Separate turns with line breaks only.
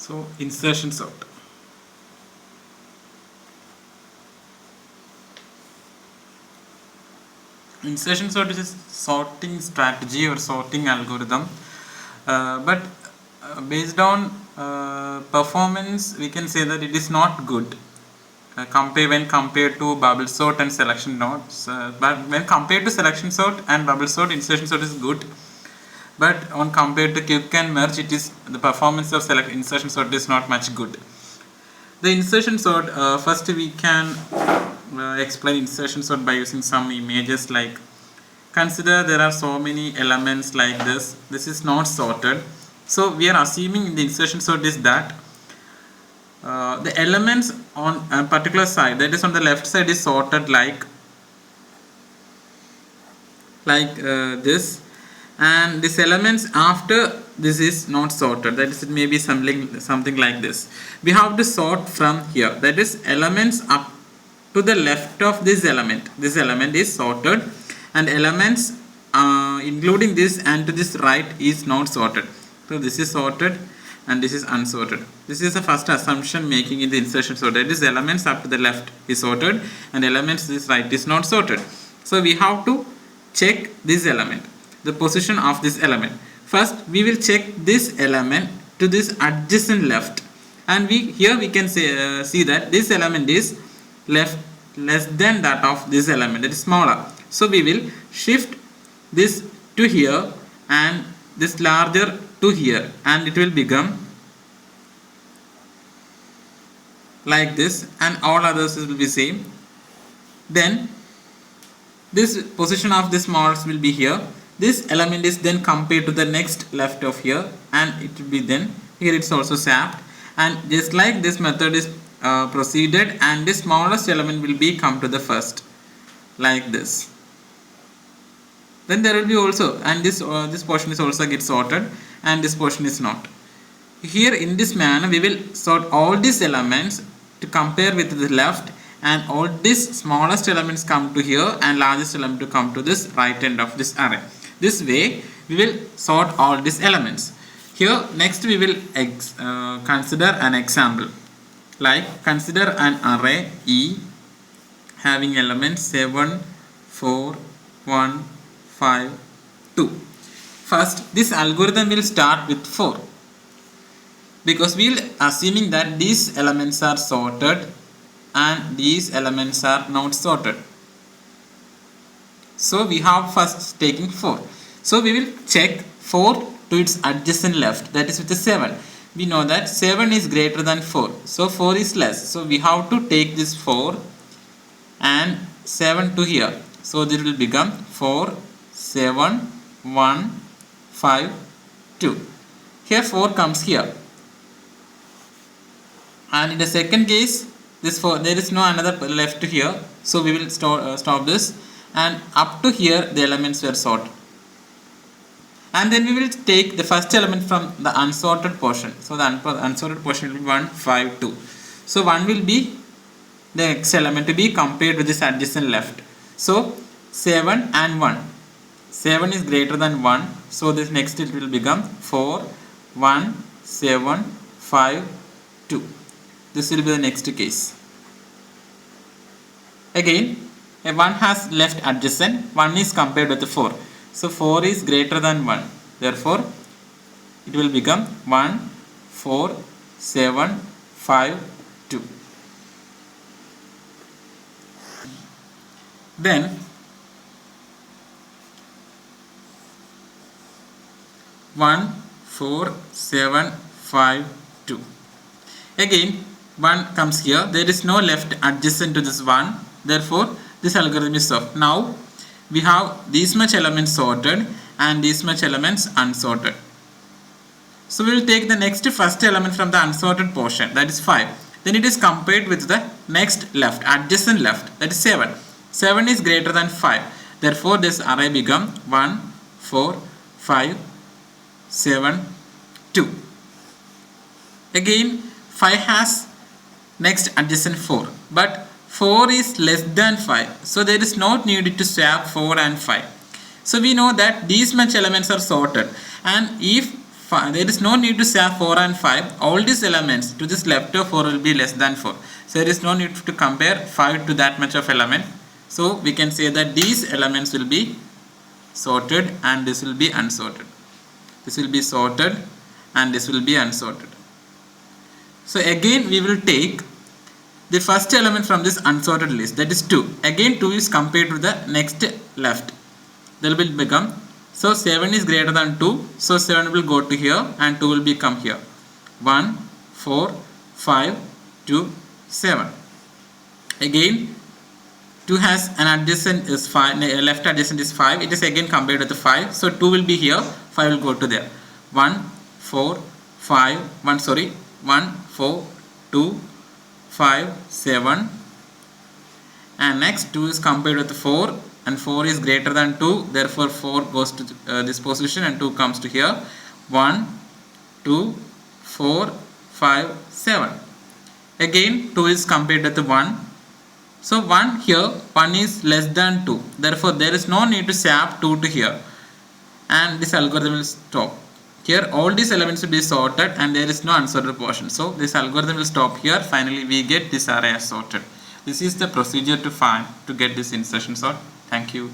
So insertion sort. Insertion sort is a sorting strategy or sorting algorithm, but based on performance, we can say that it is not good when compared to bubble sort and selection nodes. But when compared to selection sort and bubble sort, insertion sort is good. But on compared to quick and merge, the performance of insertion sort is not much good. The insertion sort, first we can explain insertion sort by using some images. Like, consider there are so many elements like this. This is not sorted. So we are assuming the insertion sort is that the elements on a particular side, that is on the left side, is sorted like this, and these elements after this is not sorted, that is, it may be something like this. We have to sort from here, that is, elements up to the left of this element is sorted, and elements including this and to this right is not sorted. So this is sorted and this is unsorted. This is the first assumption making in the insertion sort, that is, elements up to the left is sorted and elements this right is not sorted. So we have to check this element, the position of this element. First we will check this element to this adjacent left, and here we can see that this element is less than that of this element, that is smaller. So we will shift this to here and this larger to here, and it will become like this, and all others will be same. Then this position of this smallest will be here. This element is then compared to the next left of here, and it will be then here it's also sapped, and just like this method is proceeded, and this smallest element will be come to the first, like this. Then there will be also, and this portion is also get sorted, and this portion is not. Here in this manner we will sort all these elements to compare with the left, and all these smallest elements come to here and largest element to come to this right end of this array. This way we will sort all these elements. Here next we will consider an example. Like, consider an array E having elements 7, 4, 1, 5, 2. First, this algorithm will start with 4, because we will assuming that these elements are sorted and these elements are not sorted. So we have first taking 4. So we will check 4 to its adjacent left, that is with the 7. We know that 7 is greater than 4, so 4 is less. So we have to take this 4 and 7 to here. So this will become 4, 7, 1, 5, 2. Here 4 comes here. And in the second case, this 4, there is no another left here. So we will stop this, and up to here the elements were sorted. And then we will take the first element from the unsorted portion. So the unsorted portion will be 1, 5, 2. So 1 will be the next element to be compared with this adjacent left. So 7 and 1. 7 is greater than 1. So this next it will become 4, 1, 7, 5, 2. This will be the next case. Again, 1 has left adjacent, 1 is compared with 4. So 4 is greater than 1. Therefore, it will become 1, 4, 7, 5, 2. Then 1, 4, 7, 5, 2. Again 1 comes here. There is no left adjacent to this 1. Therefore, this algorithm is solved. Now we have these much elements sorted and these much elements unsorted. So we will take the next first element from the unsorted portion, that is 5. Then it is compared with the next left, adjacent left, that is 7. 7 is greater than 5. Therefore, this array become 1, 4, 5, 7, 2. Again, 5 has next adjacent 4, but 4 is less than 5, so there is no need to swap 4 and 5. So we know that these much elements are sorted, and if there is no need to swap 4 and 5. All these elements to this left of 4 will be less than 4. So there is no need to compare 5 to that much of element. So we can say that these elements will be sorted and this will be unsorted. This will be sorted and this will be unsorted. So again we will take the first element from this unsorted list, that is 2. Again 2 is compared to the next left. There will become, so 7 is greater than 2, so 7 will go to here and 2 will become here. 1, 4, 5, 2, 7. Again 2 has an adjacent is 5, left adjacent is 5, it is again compared with the 5, so 2 will be here, 5 will go to there. 1, 4, 5, 1, 4, 2, 5, 7, and next 2 is compared with 4 and 4 is greater than 2, therefore 4 goes to this position and 2 comes to here. 1, 2, 4, 5, 7. Again 2 is compared with 1. So 1 here, 1 is less than 2, therefore there is no need to swap 2 to here and this algorithm will stop. Here all these elements will be sorted and there is no unsorted portion. So this algorithm will stop here. Finally we get this array as sorted. This is the procedure to get this insertion sort. Thank you.